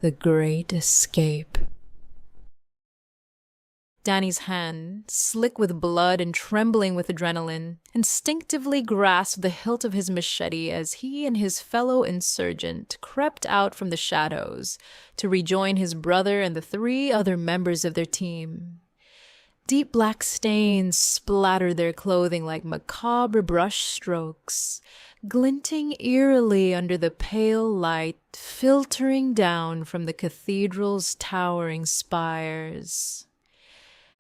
The Great Escape. Danny's hand, slick with blood and trembling with adrenaline, instinctively grasped the hilt of his machete as he and his fellow insurgent crept out from the shadows to rejoin his brother and the 3 other members of their team. Deep black stains splattered their clothing like macabre brush strokes, glinting eerily under the pale light filtering down from the cathedral's towering spires.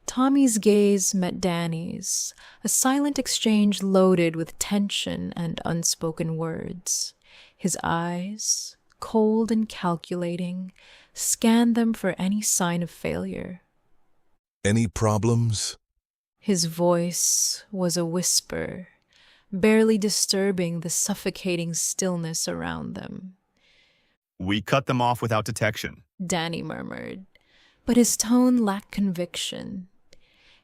Tommy's gaze met Danny's, a silent exchange loaded with tension and unspoken words. His eyes, cold and calculating, scanned them for any sign of failure. Any problems? His voice was a whisper, barely disturbing the suffocating stillness around them. We cut them off without detection, Danny murmured, but his tone lacked conviction.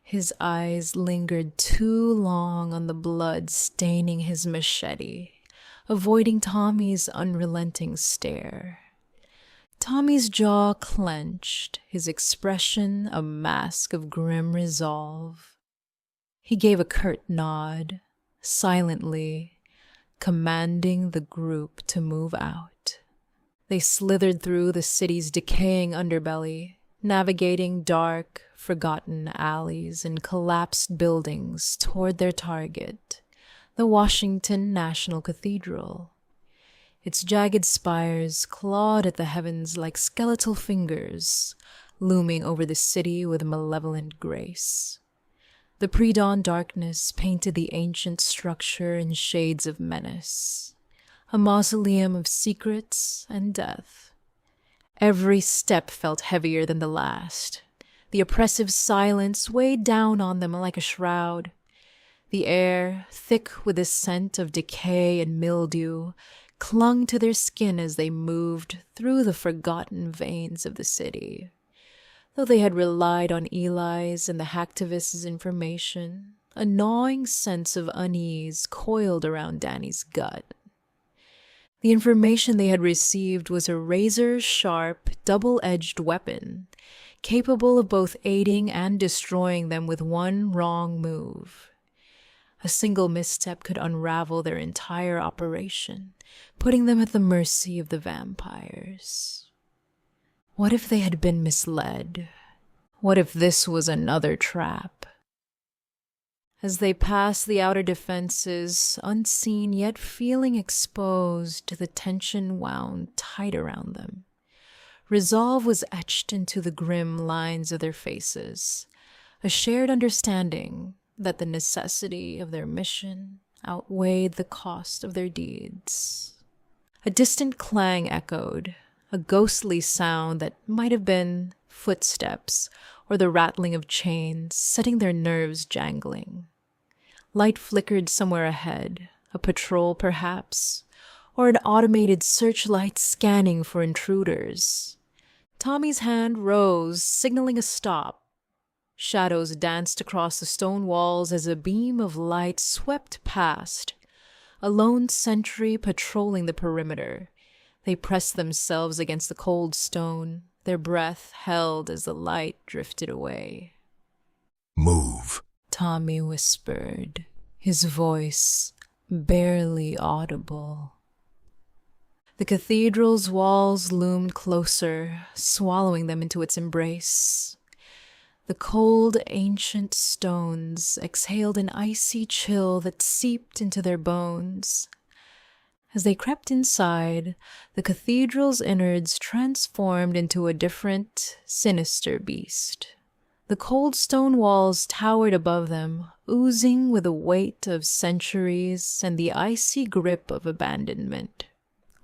His eyes lingered too long on the blood staining his machete, avoiding Tommy's unrelenting stare. Tommy's jaw clenched, his expression a mask of grim resolve. He gave a curt nod, silently, commanding the group to move out. They slithered through the city's decaying underbelly, navigating dark, forgotten alleys and collapsed buildings toward their target, the Washington National Cathedral. Its jagged spires clawed at the heavens like skeletal fingers, looming over the city with malevolent grace. The pre-dawn darkness painted the ancient structure in shades of menace, a mausoleum of secrets and death. Every step felt heavier than the last. The oppressive silence weighed down on them like a shroud. The air, thick with the scent of decay and mildew, clung to their skin as they moved through the forgotten veins of the city. Though they had relied on Eli's and the hacktivist's information, a gnawing sense of unease coiled around Danny's gut. The information they had received was a razor-sharp, double-edged weapon, capable of both aiding and destroying them with one wrong move. A single misstep could unravel their entire operation, putting them at the mercy of the vampires. What if they had been misled? What if this was another trap? As they passed the outer defenses, unseen yet feeling exposed, the tension wound tight around them. Resolve was etched into the grim lines of their faces, a shared understanding that the necessity of their mission outweighed the cost of their deeds. A distant clang echoed, a ghostly sound that might have been footsteps or the rattling of chains, setting their nerves jangling. Light flickered somewhere ahead, a patrol perhaps, or an automated searchlight scanning for intruders. Tommy's hand rose, signaling a stop. Shadows danced across the stone walls as a beam of light swept past. A lone sentry patrolling the perimeter. They pressed themselves against the cold stone, their breath held as the light drifted away. Move, Tommy whispered, his voice barely audible. The cathedral's walls loomed closer, swallowing them into its embrace. The cold, ancient stones exhaled an icy chill that seeped into their bones. As they crept inside, the cathedral's innards transformed into a different, sinister beast. The cold stone walls towered above them, oozing with the weight of centuries and the icy grip of abandonment.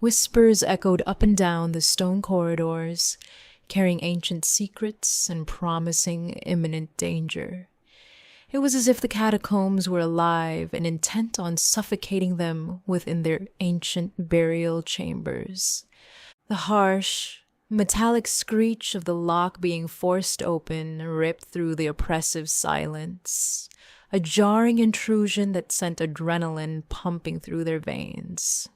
Whispers echoed up and down the stone corridors, carrying ancient secrets and promising imminent danger. It was as if the catacombs were alive and intent on suffocating them within their ancient burial chambers. The harsh, metallic screech of the lock being forced open ripped through the oppressive silence, a jarring intrusion that sent adrenaline pumping through their veins.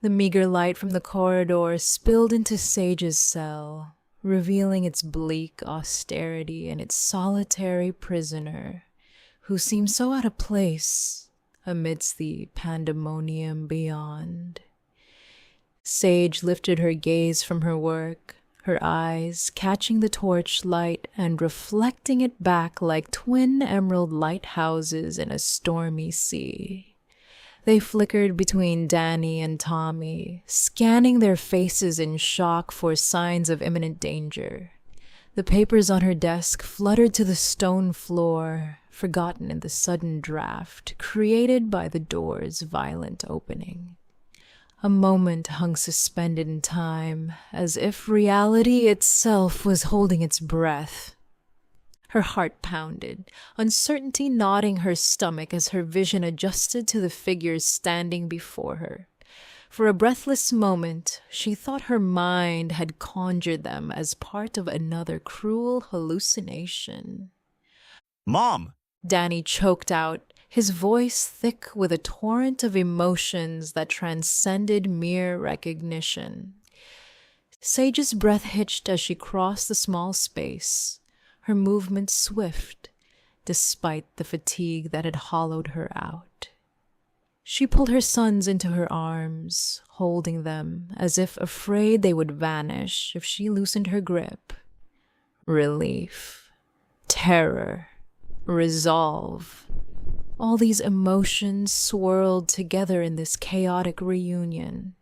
The meager light from the corridor spilled into Sage's cell, revealing its bleak austerity and its solitary prisoner, who seemed so out of place amidst the pandemonium beyond. Sage lifted her gaze from her work, her eyes catching the torch light and reflecting it back like twin emerald lighthouses in a stormy sea. They flickered between Danny and Tommy, scanning their faces in shock for signs of imminent danger. The papers on her desk fluttered to the stone floor, forgotten in the sudden draft created by the door's violent opening. A moment hung suspended in time, as if reality itself was holding its breath. Her heart pounded, uncertainty knotting her stomach as her vision adjusted to the figures standing before her. For a breathless moment, she thought her mind had conjured them as part of another cruel hallucination. Mom! Danny choked out, his voice thick with a torrent of emotions that transcended mere recognition. Sage's breath hitched as she crossed the small space, her movements swift, despite the fatigue that had hollowed her out. She pulled her sons into her arms, holding them as if afraid they would vanish if she loosened her grip. Relief, terror, resolve. All these emotions swirled together in this chaotic reunion.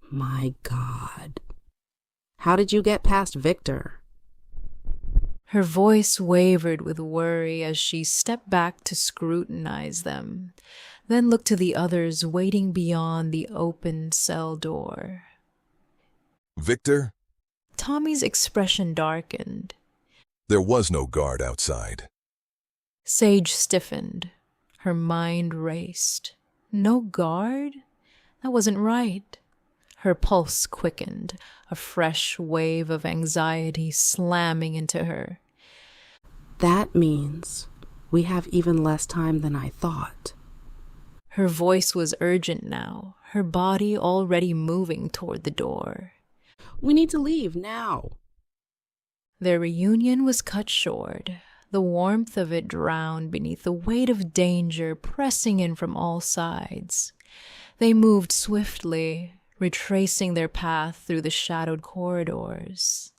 My God. How did you get past Victor? Her voice wavered with worry as she stepped back to scrutinize them, then looked to the others waiting beyond the open cell door. Victor? Tommy's expression darkened. There was no guard outside. Sage stiffened. Her mind raced. No guard? That wasn't right. Her pulse quickened, a fresh wave of anxiety slamming into her. That means we have even less time than I thought. Her voice was urgent now, her body already moving toward the door. We need to leave now. Their reunion was cut short, the warmth of it drowned beneath the weight of danger pressing in from all sides. They moved swiftly, retracing their path through the shadowed corridors.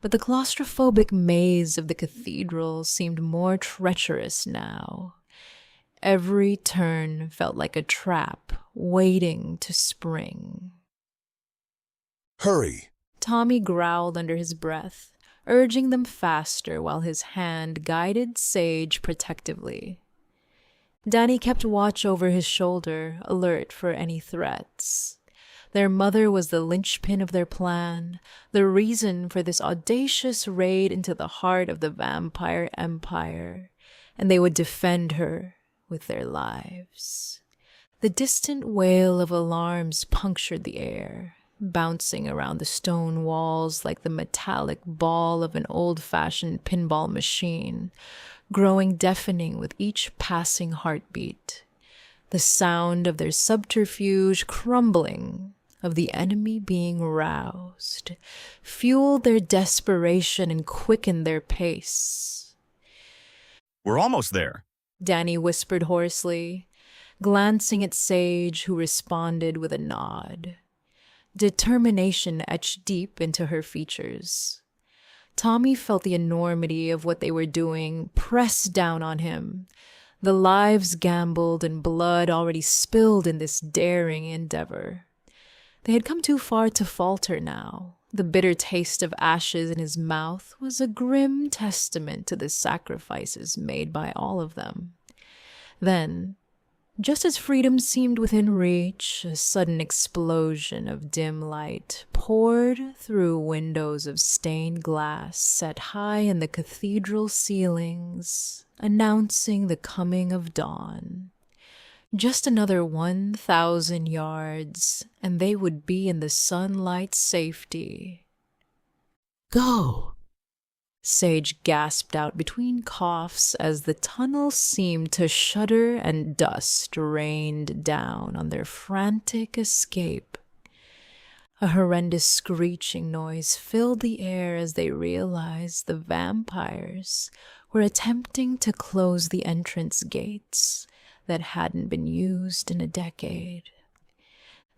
But the claustrophobic maze of the cathedral seemed more treacherous now. Every turn felt like a trap waiting to spring. Hurry! Tommy growled under his breath, urging them faster while his hand guided Sage protectively. Danny kept watch over his shoulder, alert for any threats. Their mother was the linchpin of their plan, the reason for this audacious raid into the heart of the vampire empire, and they would defend her with their lives. The distant wail of alarms punctured the air, bouncing around the stone walls like the metallic ball of an old-fashioned pinball machine, growing deafening with each passing heartbeat. The sound of their subterfuge crumbling, of the enemy being roused, fueled their desperation and quickened their pace. We're almost there. Danny whispered hoarsely, glancing at Sage, who responded with a nod. Determination etched deep into her features. Tommy felt the enormity of what they were doing press down on him, the lives gambled and blood already spilled in this daring endeavor. They had come too far to falter now. The bitter taste of ashes in his mouth was a grim testament to the sacrifices made by all of them. Then, just as freedom seemed within reach, a sudden explosion of dim light poured through windows of stained glass set high in the cathedral ceilings, announcing the coming of dawn. Just another 1,000 yards, and they would be in the sunlight's safety. Go! Sage gasped out between coughs as the tunnel seemed to shudder and dust rained down on their frantic escape. A horrendous screeching noise filled the air as they realized the vampires were attempting to close the entrance gates that hadn't been used in a decade.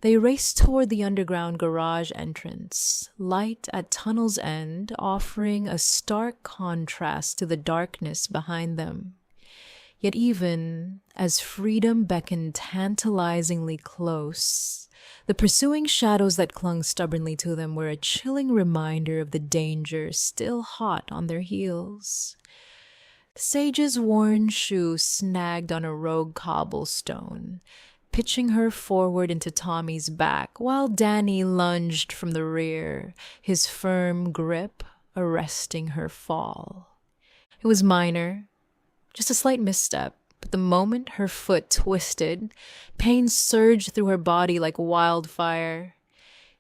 They raced toward the underground garage entrance, light at tunnel's end offering a stark contrast to the darkness behind them. Yet even as freedom beckoned tantalizingly close, the pursuing shadows that clung stubbornly to them were a chilling reminder of the danger still hot on their heels. Sage's worn shoe snagged on a rogue cobblestone, pitching her forward into Tommy's back, while Danny lunged from the rear, his firm grip arresting her fall. It was minor, just a slight misstep, but the moment her foot twisted, pain surged through her body like wildfire.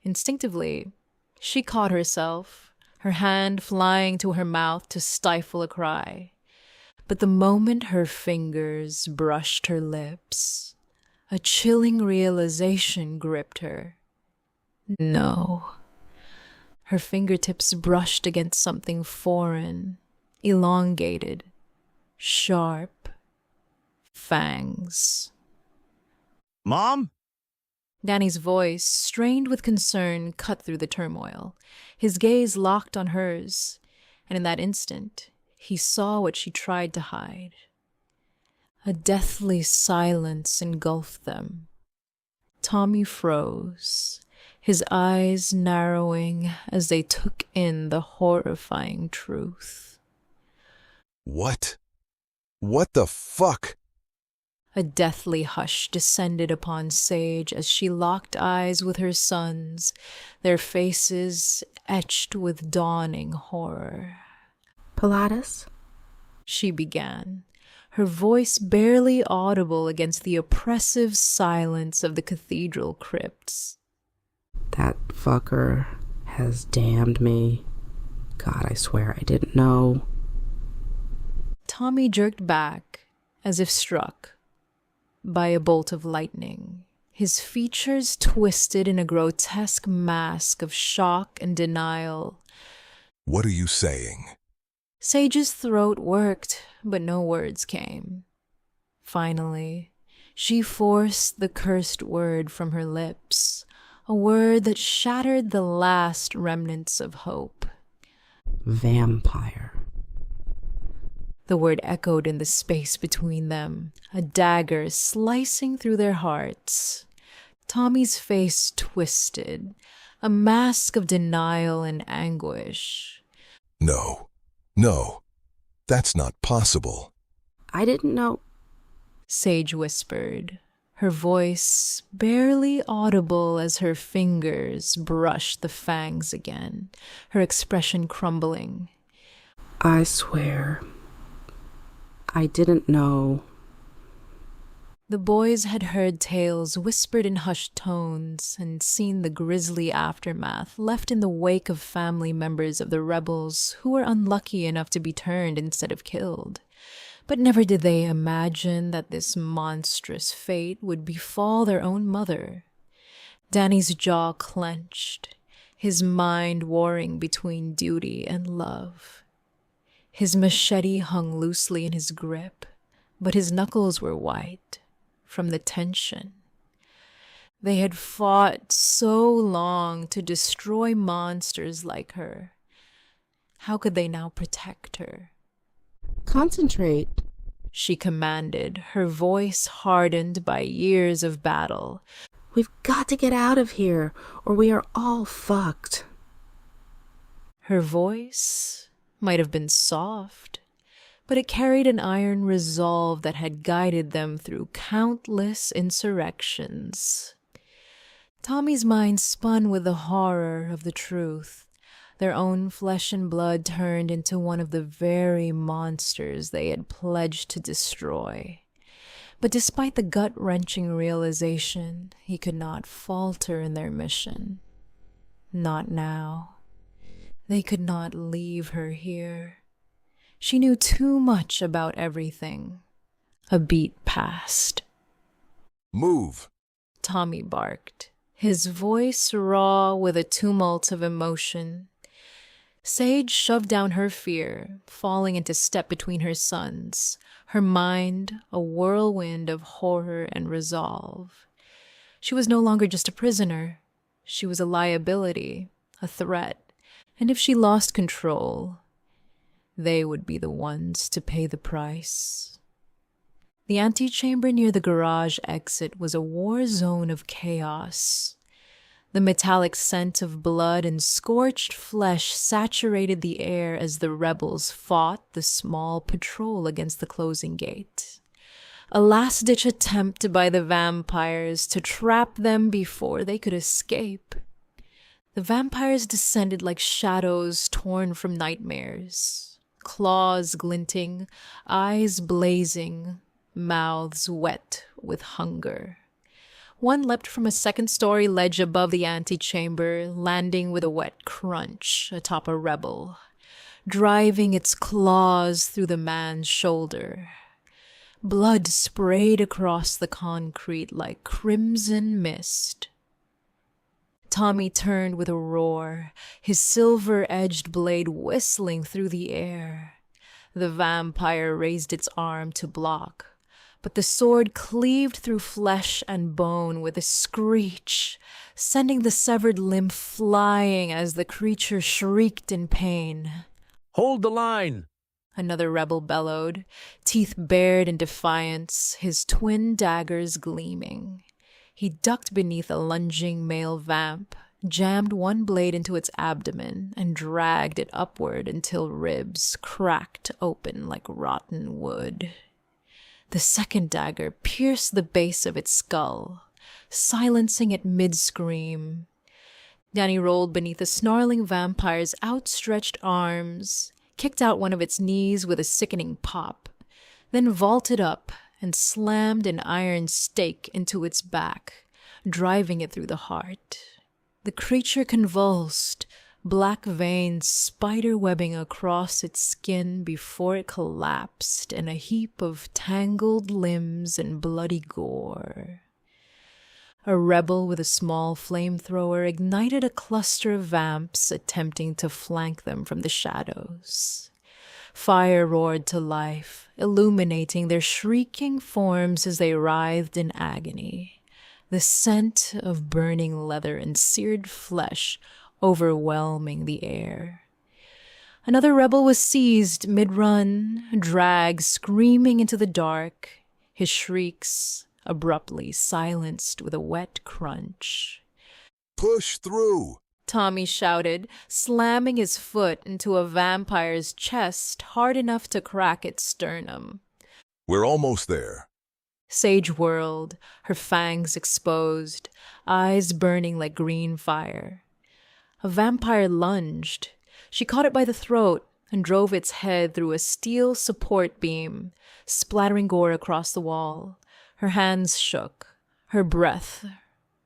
Instinctively, she caught herself, her hand flying to her mouth to stifle a cry. But the moment her fingers brushed her lips, a chilling realization gripped her. No. Her fingertips brushed against something foreign, elongated, sharp. Fangs. Mom? Danny's voice, strained with concern, cut through the turmoil. His gaze locked on hers, and in that instant, he saw what she tried to hide. A deathly silence engulfed them. Tommy froze, his eyes narrowing as they took in the horrifying truth. What? What the fuck? A deathly hush descended upon Sage as she locked eyes with her sons, their faces etched with dawning horror. Pilatus? She began, her voice barely audible against the oppressive silence of the cathedral crypts. That fucker has damned me. God, I swear I didn't know. Tommy jerked back, as if struck by a bolt of lightning. His features twisted in a grotesque mask of shock and denial. What are you saying? Sage's throat worked, but no words came. Finally, she forced the cursed word from her lips, a word that shattered the last remnants of hope. Vampire. The word echoed in the space between them, a dagger slicing through their hearts. Tommy's face twisted, a mask of denial and anguish. No. No. That's not possible. I didn't know. Sage whispered, her voice barely audible as her fingers brushed the fangs again, her expression crumbling. I swear, I didn't know. The boys had heard tales whispered in hushed tones and seen the grisly aftermath left in the wake of family members of the rebels who were unlucky enough to be turned instead of killed. But never did they imagine that this monstrous fate would befall their own mother. Danny's jaw clenched, his mind warring between duty and love. His machete hung loosely in his grip, but his knuckles were white from the tension. They had fought so long to destroy monsters like her. How could they now protect her? Concentrate, She commanded, her voice hardened by years of battle. We've got to get out of here, or we are all fucked. Her voice might have been soft, but it carried an iron resolve that had guided them through countless insurrections. Tommy's mind spun with the horror of the truth. Their own flesh and blood turned into one of the very monsters they had pledged to destroy. But despite the gut-wrenching realization, he could not falter in their mission. Not now. They could not leave her here. She knew too much about everything. A beat passed. Move. Tommy barked, his voice raw with a tumult of emotion. Sage shoved down her fear, falling into step between her sons, her mind a whirlwind of horror and resolve. She was no longer just a prisoner. She was a liability, a threat, and if she lost control, they would be the ones to pay the price. The antechamber near the garage exit was a war zone of chaos. The metallic scent of blood and scorched flesh saturated the air as the rebels fought the small patrol against the closing gate. A last-ditch attempt by the vampires to trap them before they could escape. The vampires descended like shadows torn from nightmares, claws glinting, eyes blazing, mouths wet with hunger. One leapt from a second-story ledge above the antechamber, landing with a wet crunch atop a rebel, driving its claws through the man's shoulder. Blood sprayed across the concrete like crimson mist. Tommy turned with a roar, his silver-edged blade whistling through the air. The vampire raised its arm to block, but the sword cleaved through flesh and bone with a screech, sending the severed limb flying as the creature shrieked in pain. Hold the line! Another rebel bellowed, teeth bared in defiance, his twin daggers gleaming. He ducked beneath a lunging male vamp, jammed one blade into its abdomen, and dragged it upward until ribs cracked open like rotten wood. The second dagger pierced the base of its skull, silencing it mid-scream. Danny rolled beneath the snarling vampire's outstretched arms, kicked out one of its knees with a sickening pop, then vaulted up and slammed an iron stake into its back, driving it through the heart. The creature convulsed, black veins spiderwebbing across its skin before it collapsed in a heap of tangled limbs and bloody gore. A rebel with a small flamethrower ignited a cluster of vamps attempting to flank them from the shadows. Fire roared to life, illuminating their shrieking forms as they writhed in agony. The scent of burning leather and seared flesh overwhelming the air. Another rebel was seized mid-run, dragged screaming into the dark, his shrieks abruptly silenced with a wet crunch. Push through! Tommy shouted, slamming his foot into a vampire's chest hard enough to crack its sternum. We're almost there. Sage whirled, her fangs exposed, eyes burning like green fire. A vampire lunged. She caught it by the throat and drove its head through a steel support beam, splattering gore across the wall. Her hands shook, her breath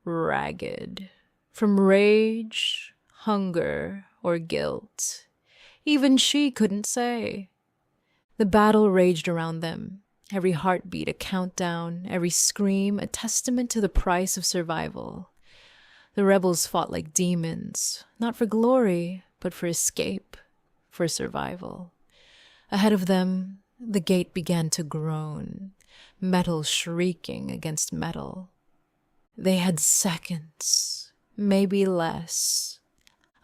ragged. From rage, hunger, or guilt. Even she couldn't say. The battle raged around them, every heartbeat a countdown, every scream a testament to the price of survival. The rebels fought like demons, not for glory, but for escape, for survival. Ahead of them, the gate began to groan, metal shrieking against metal. They had seconds, maybe less.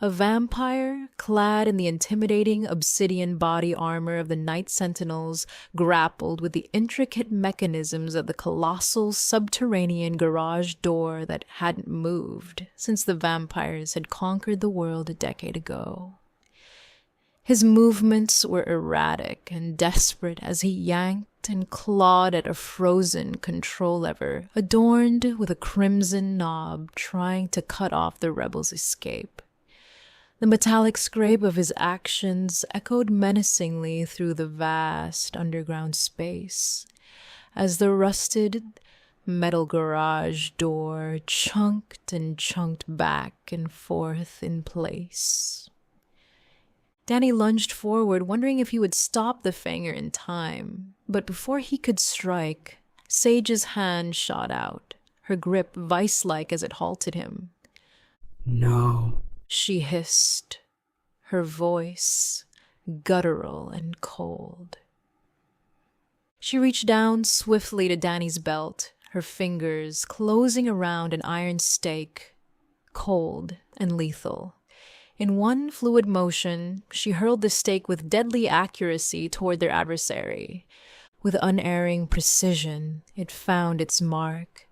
A vampire, clad in the intimidating obsidian body armor of the Night Sentinels, grappled with the intricate mechanisms of the colossal subterranean garage door that hadn't moved since the vampires had conquered the world a decade ago. His movements were erratic and desperate as he yanked and clawed at a frozen control lever adorned with a crimson knob trying to cut off the rebels' escape. The metallic scrape of his actions echoed menacingly through the vast underground space as the rusted metal garage door chunked and chunked back and forth in place. Danny lunged forward, wondering if he would stop the fanger in time, but before he could strike, Sage's hand shot out, her grip vice-like as it halted him. No. She hissed, her voice guttural and cold. She reached down swiftly to Danny's belt, her fingers closing around an iron stake, cold and lethal. In one fluid motion, she hurled the stake with deadly accuracy toward their adversary. With unerring precision, it found its mark,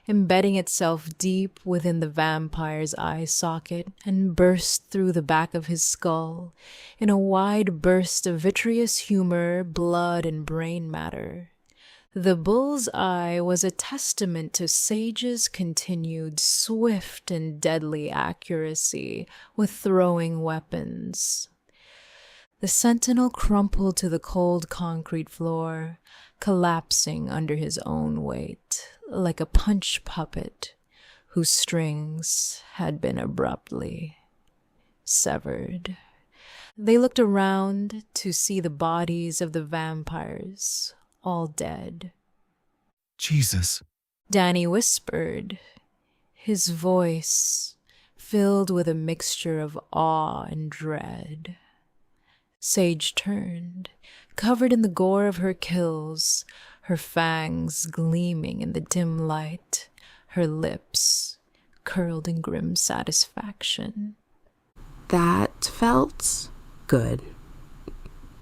embedding itself deep within the vampire's eye socket and burst through the back of his skull in a wide burst of vitreous humor, blood, and brain matter. The bull's eye was a testament to Sage's continued swift and deadly accuracy with throwing weapons. The sentinel crumpled to the cold concrete floor, collapsing under his own weight, like a punch puppet whose strings had been abruptly severed. They looked around to see the bodies of the vampires, all dead. Jesus. Danny whispered, his voice filled with a mixture of awe and dread. Sage turned, covered in the gore of her kills, her fangs gleaming in the dim light, her lips curled in grim satisfaction. That felt good,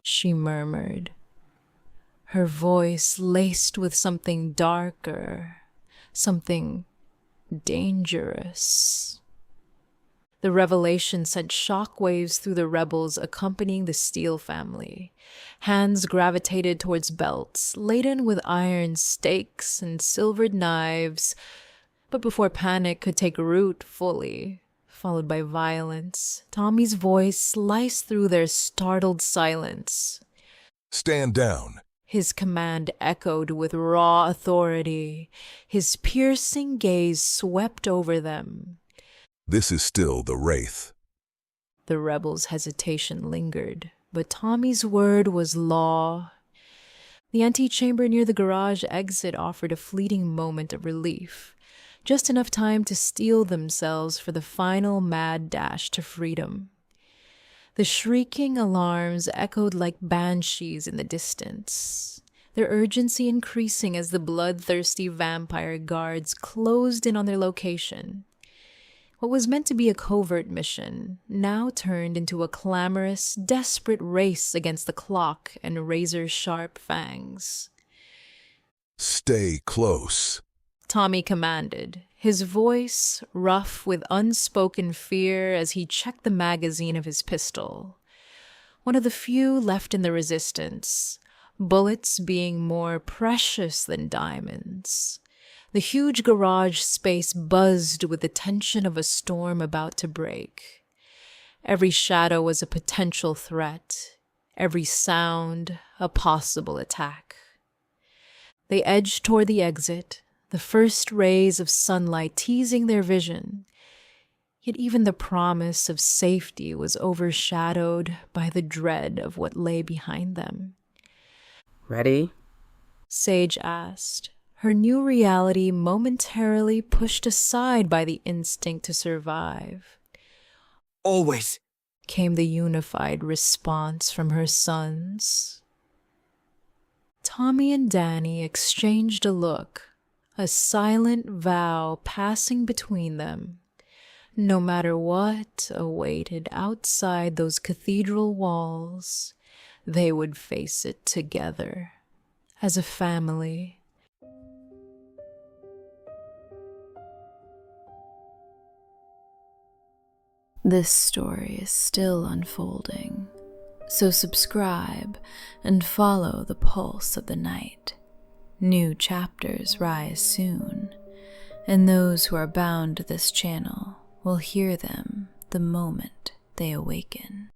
she murmured, her voice laced with something darker, something dangerous. The revelation sent shockwaves through the rebels accompanying the Steele family. Hands gravitated towards belts, laden with iron stakes and silvered knives. But before panic could take root fully, followed by violence, Tommy's voice sliced through their startled silence. Stand down. His command echoed with raw authority. His piercing gaze swept over them. This is still the Wraith. The rebels' hesitation lingered, but Tommy's word was law. The antechamber near the garage exit offered a fleeting moment of relief, just enough time to steel themselves for the final mad dash to freedom. The shrieking alarms echoed like banshees in the distance, their urgency increasing as the bloodthirsty vampire guards closed in on their location. What was meant to be a covert mission now turned into a clamorous, desperate race against the clock and razor-sharp fangs. Stay close, Tommy commanded, his voice rough with unspoken fear as he checked the magazine of his pistol. One of the few left in the resistance, bullets being more precious than diamonds. The huge garage space buzzed with the tension of a storm about to break. Every shadow was a potential threat, every sound a possible attack. They edged toward the exit, the first rays of sunlight teasing their vision. Yet even the promise of safety was overshadowed by the dread of what lay behind them. Ready? Sage asked, her new reality momentarily pushed aside by the instinct to survive. Always. Came the unified response from her sons. Tommy and Danny exchanged a look, a silent vow passing between them. No matter what awaited outside those cathedral walls, they would face it together, as a family. This story is still unfolding, so subscribe and follow the pulse of the night. New chapters rise soon, and those who are bound to this channel will hear them the moment they awaken.